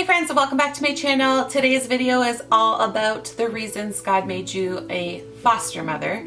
Hey friends, and welcome back to my channel. Today's video is all about the reasons God made you a foster mother.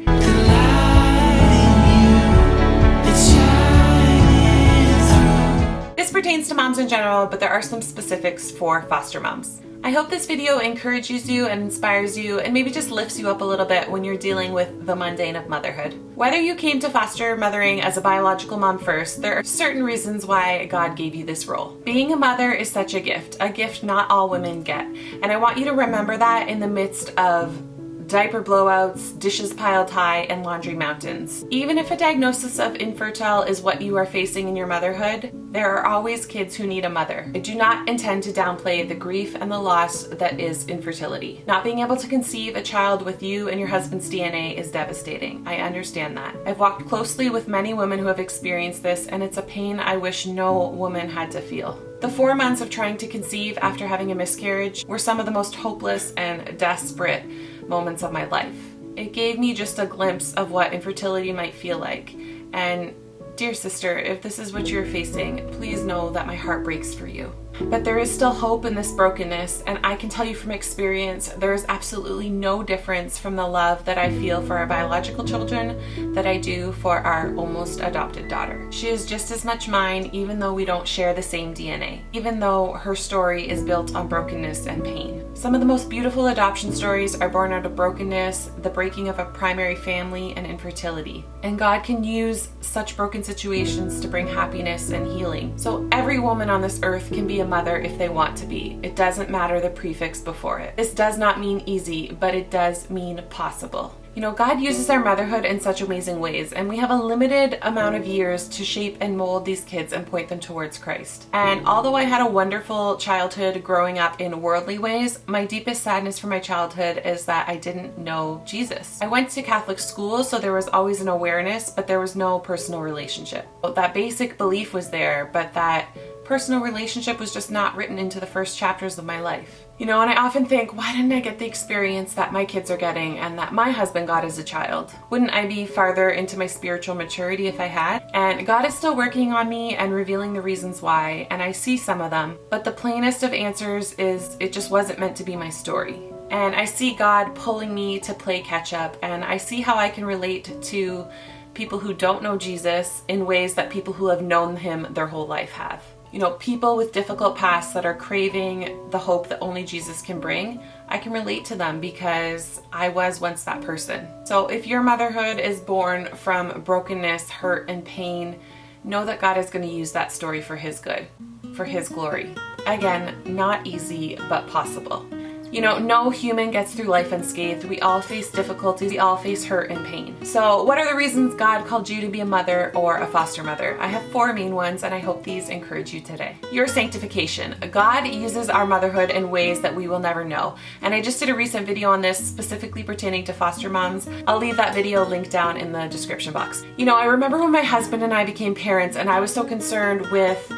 This pertains to moms in general, but there are some specifics for foster moms. I hope this video encourages you and inspires you and maybe just lifts you up a little bit when you're dealing with the mundane of motherhood. Whether you came to foster mothering as a biological mom first, there are certain reasons why God gave you this role. Being a mother is such a gift not all women get. And I want you to remember that in the midst of diaper blowouts, dishes piled high, and laundry mountains. Even if a diagnosis of infertile is what you are facing in your motherhood, there are always kids who need a mother. I do not intend to downplay the grief and the loss that is infertility. Not being able to conceive a child with you and your husband's DNA is devastating. I understand that. I've walked closely with many women who have experienced this, and it's a pain I wish no woman had to feel. The 4 months of trying to conceive after having a miscarriage were some of the most hopeless and desperate moments of my life. It gave me just a glimpse of what infertility might feel like. And dear sister, if this is what you're facing, please know that my heart breaks for you. But there is still hope in this brokenness, and I can tell you from experience, there is absolutely no difference from the love that I feel for our biological children that I do for our almost adopted daughter. She is just as much mine, even though we don't share the same DNA, even though her story is built on brokenness and pain. Some of the most beautiful adoption stories are born out of brokenness, the breaking of a primary family, and infertility. And God can use such broken situations to bring happiness and healing. So every woman on this earth can be a mother if they want to be. It doesn't matter the prefix before it. This does not mean easy, but it does mean possible. You know, God uses our motherhood in such amazing ways, and we have a limited amount of years to shape and mold these kids and point them towards Christ. And although I had a wonderful childhood growing up in worldly ways, my deepest sadness for my childhood is that I didn't know Jesus. I went to Catholic school, so there was always an awareness, but there was no personal relationship. That basic belief was there, but that personal relationship was just not written into the first chapters of my life. You know, and I often think, why didn't I get the experience that my kids are getting and that my husband got as a child? Wouldn't I be farther into my spiritual maturity if I had? And God is still working on me and revealing the reasons why, and I see some of them. But the plainest of answers is it just wasn't meant to be my story. And I see God pulling me to play catch up, and I see how I can relate to people who don't know Jesus in ways that people who have known him their whole life have. You know, people with difficult pasts that are craving the hope that only Jesus can bring, I can relate to them because I was once that person. So if your motherhood is born from brokenness, hurt, and pain, know that God is going to use that story for his good, for his glory. Again, not easy, but possible. You know, no human gets through life unscathed. We all face difficulties, we all face hurt and pain. So what are the reasons God called you to be a mother or a foster mother? I have 4 main ones, and I hope these encourage you today. Your sanctification. God uses our motherhood in ways that we will never know. And I just did a recent video on this specifically pertaining to foster moms. I'll leave that video linked down in the description box. You know, I remember when my husband and I became parents, and I was so concerned with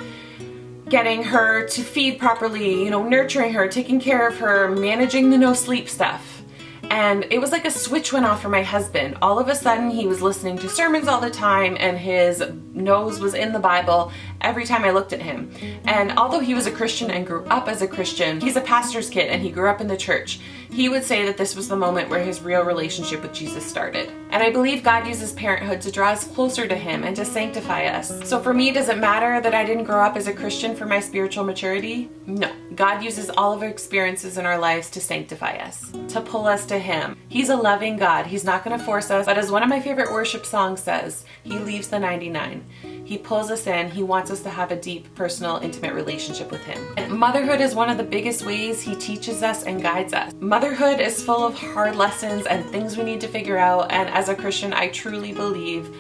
getting her to feed properly, you know, nurturing her, taking care of her, managing the no sleep stuff. And it was like a switch went off for my husband. All of a sudden he was listening to sermons all the time, and his nose was in the Bible every time I looked at him. And although he was a Christian and grew up as a Christian, he's a pastor's kid and he grew up in the church. He would say that this was the moment where his real relationship with Jesus started. And I believe God uses parenthood to draw us closer to him and to sanctify us. So for me, does it matter that I didn't grow up as a Christian for my spiritual maturity? No. God uses all of our experiences in our lives to sanctify us, to pull us to him. He's a loving God. He's not going to force us. But as one of my favorite worship songs says, he leaves the 99. He pulls us in. He wants us to have a deep, personal, intimate relationship with him. And motherhood is one of the biggest ways he teaches us and guides us. Motherhood is full of hard lessons and things we need to figure out. And as a Christian, I truly believe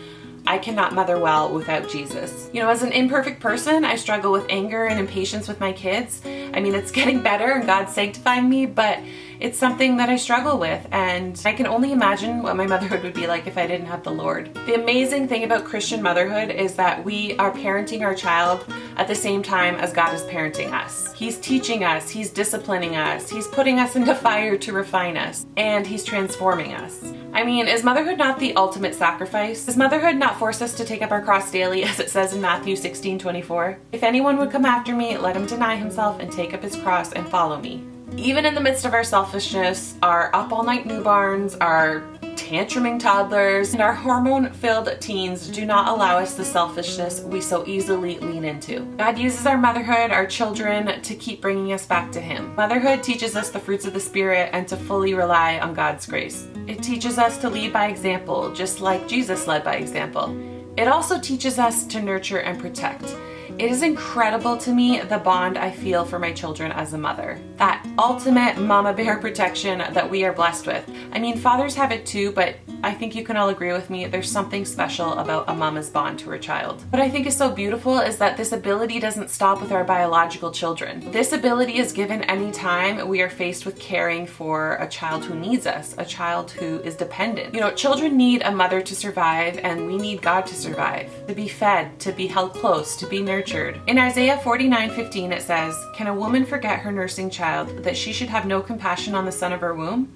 I cannot mother well without Jesus. You know, as an imperfect person, I struggle with anger and impatience with my kids. I mean, it's getting better and God's sanctifying me, but It's something that I struggle with, and I can only imagine what my motherhood would be like if I didn't have the Lord. The amazing thing about Christian motherhood is that we are parenting our child at the same time as God is parenting us. He's teaching us, He's disciplining us, He's putting us into fire to refine us, and He's transforming us. I mean, is motherhood not the ultimate sacrifice? Does motherhood not force us to take up our cross daily, as it says in Matthew 16:24? If anyone would come after me, let him deny himself and take up his cross and follow me. Even in the midst of our selfishness, our up-all-night newborns, our tantruming toddlers, and our hormone-filled teens do not allow us the selfishness we so easily lean into. God uses our motherhood, our children, to keep bringing us back to Him. Motherhood teaches us the fruits of the Spirit and to fully rely on God's grace. It teaches us to lead by example, just like Jesus led by example. It also teaches us to nurture and protect. It is incredible to me the bond I feel for my children as a mother. That ultimate mama bear protection that we are blessed with. I mean, fathers have it too, but I think you can all agree with me, there's something special about a mama's bond to her child. What I think is so beautiful is that this ability doesn't stop with our biological children. This ability is given anytime we are faced with caring for a child who needs us, a child who is dependent. You know, children need a mother to survive, and we need God to survive, to be fed, to be held close, to be nurtured. In Isaiah 49:15 it says, "Can a woman forget her nursing child, that she should have no compassion on the son of her womb?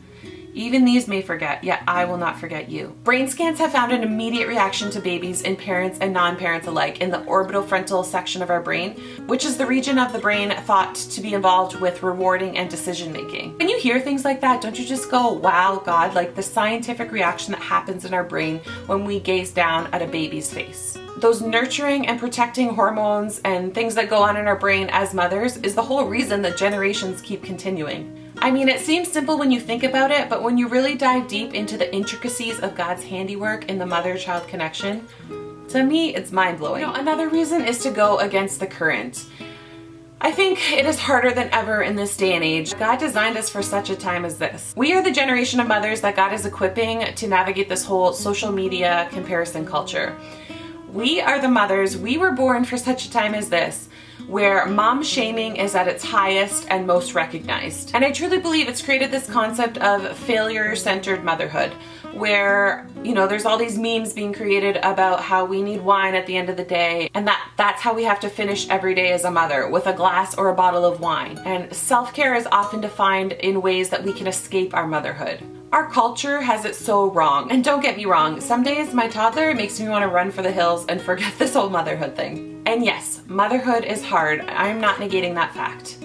Even these may forget, yet I will not forget you." Brain scans have found an immediate reaction to babies in parents and non-parents alike in the orbitofrontal section of our brain, which is the region of the brain thought to be involved with rewarding and decision making. When you hear things like that, don't you just go, wow, God, like the scientific reaction that happens in our brain when we gaze down at a baby's face. Those nurturing and protecting hormones and things that go on in our brain as mothers is the whole reason that generations keep continuing. I mean, it seems simple when you think about it, but when you really dive deep into the intricacies of God's handiwork in the mother-child connection, to me, it's mind-blowing. You know, another reason is to go against the current. I think it is harder than ever in this day and age. God designed us for such a time as this. We are the generation of mothers that God is equipping to navigate this whole social media comparison culture. We are the mothers, we were born for such a time as this, where mom shaming is at its highest and most recognized. And I truly believe it's created this concept of failure-centered motherhood, where, you know, there's all these memes being created about how we need wine at the end of the day, and that's how we have to finish every day as a mother, with a glass or a bottle of wine. And self-care is often defined in ways that we can escape our motherhood. Our culture has it so wrong. And don't get me wrong, some days my toddler makes me want to run for the hills and forget this whole motherhood thing. And yes, motherhood is hard. I'm not negating that fact.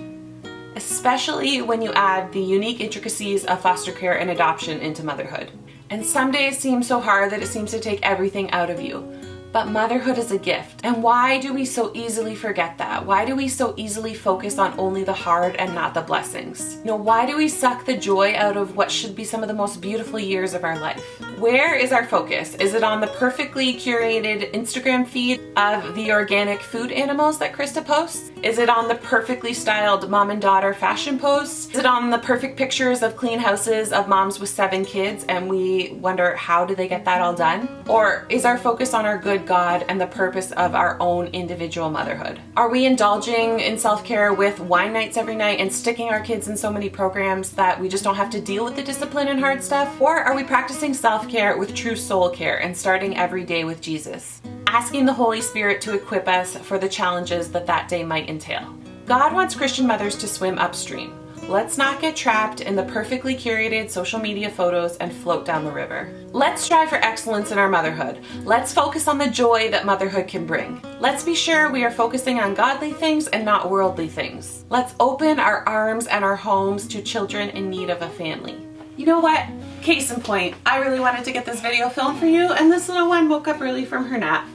Especially when you add the unique intricacies of foster care and adoption into motherhood. And some days seem so hard that it seems to take everything out of you. But motherhood is a gift. And why do we so easily forget that? Why do we so easily focus on only the hard and not the blessings? You know, why do we suck the joy out of what should be some of the most beautiful years of our life? Where is our focus? Is it on the perfectly curated Instagram feed of the organic food animals that Krista posts? Is it on the perfectly styled mom and daughter fashion posts? Is it on the perfect pictures of clean houses of moms with 7 kids and we wonder how do they get that all done? Or is our focus on our good God and the purpose of our own individual motherhood? Are we indulging in self-care with wine nights every night and sticking our kids in so many programs that we just don't have to deal with the discipline and hard stuff? Or are we practicing self-care with true soul care and starting every day with Jesus? Asking the Holy Spirit to equip us for the challenges that day might entail. God wants Christian mothers to swim upstream. Let's not get trapped in the perfectly curated social media photos and float down the river. Let's strive for excellence in our motherhood. Let's focus on the joy that motherhood can bring. Let's be sure we are focusing on godly things and not worldly things. Let's open our arms and our homes to children in need of a family. You know what? Case in point, I really wanted to get this video filmed for you, and this little one woke up early from her nap.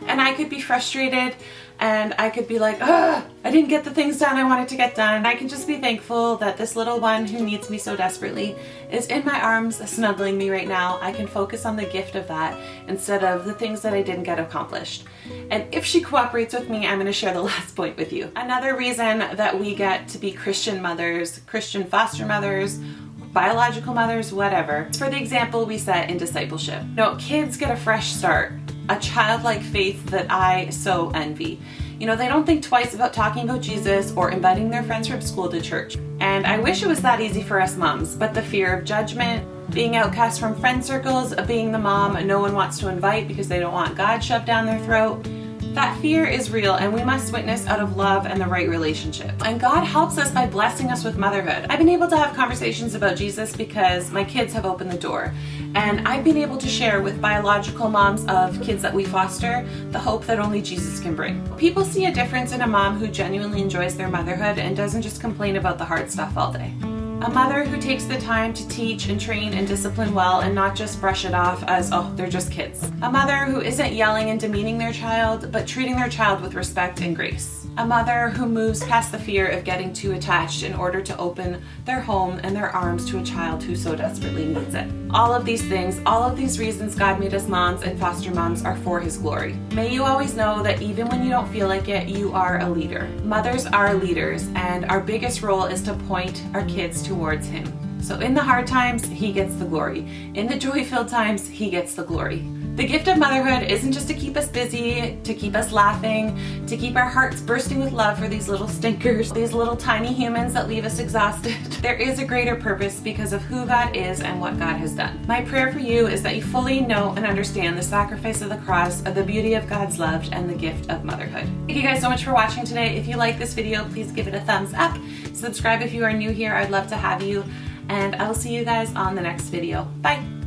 And I could be frustrated and I could be like, ugh, I didn't get the things done I wanted to get done. And I can just be thankful that this little one who needs me so desperately is in my arms snuggling me right now. I can focus on the gift of that instead of the things that I didn't get accomplished. And if she cooperates with me, I'm going to share the last point with you. Another reason that we get to be Christian mothers, Christian foster mothers, biological mothers, whatever, it's for the example we set in discipleship. No, kids get a fresh start. A childlike faith that I so envy. You know, they don't think twice about talking about Jesus or inviting their friends from school to church. And I wish it was that easy for us moms, but the fear of judgment, being outcast from friend circles, being the mom no one wants to invite because they don't want God shoved down their throat, that fear is real, and we must witness out of love and the right relationship. And God helps us by blessing us with motherhood. I've been able to have conversations about Jesus because my kids have opened the door. And I've been able to share with biological moms of kids that we foster the hope that only Jesus can bring. People see a difference in a mom who genuinely enjoys their motherhood and doesn't just complain about the hard stuff all day. A mother who takes the time to teach and train and discipline well and not just brush it off as, oh, they're just kids. A mother who isn't yelling and demeaning their child, but treating their child with respect and grace. A mother who moves past the fear of getting too attached in order to open their home and their arms to a child who so desperately needs it. All of these things, all of these reasons God made us moms and foster moms are for His glory. May you always know that even when you don't feel like it, you are a leader. Mothers are leaders, and our biggest role is to point our kids towards Him. So in the hard times, He gets the glory. In the joy-filled times, He gets the glory. The gift of motherhood isn't just to keep us busy, to keep us laughing, to keep our hearts bursting with love for these little stinkers, these little tiny humans that leave us exhausted. There is a greater purpose because of who God is and what God has done. My prayer for you is that you fully know and understand the sacrifice of the cross, of the beauty of God's love, and the gift of motherhood. Thank you guys so much for watching today. If you like this video, please give it a thumbs up. Subscribe if you are new here. I'd love to have you. And I'll see you guys on the next video. Bye!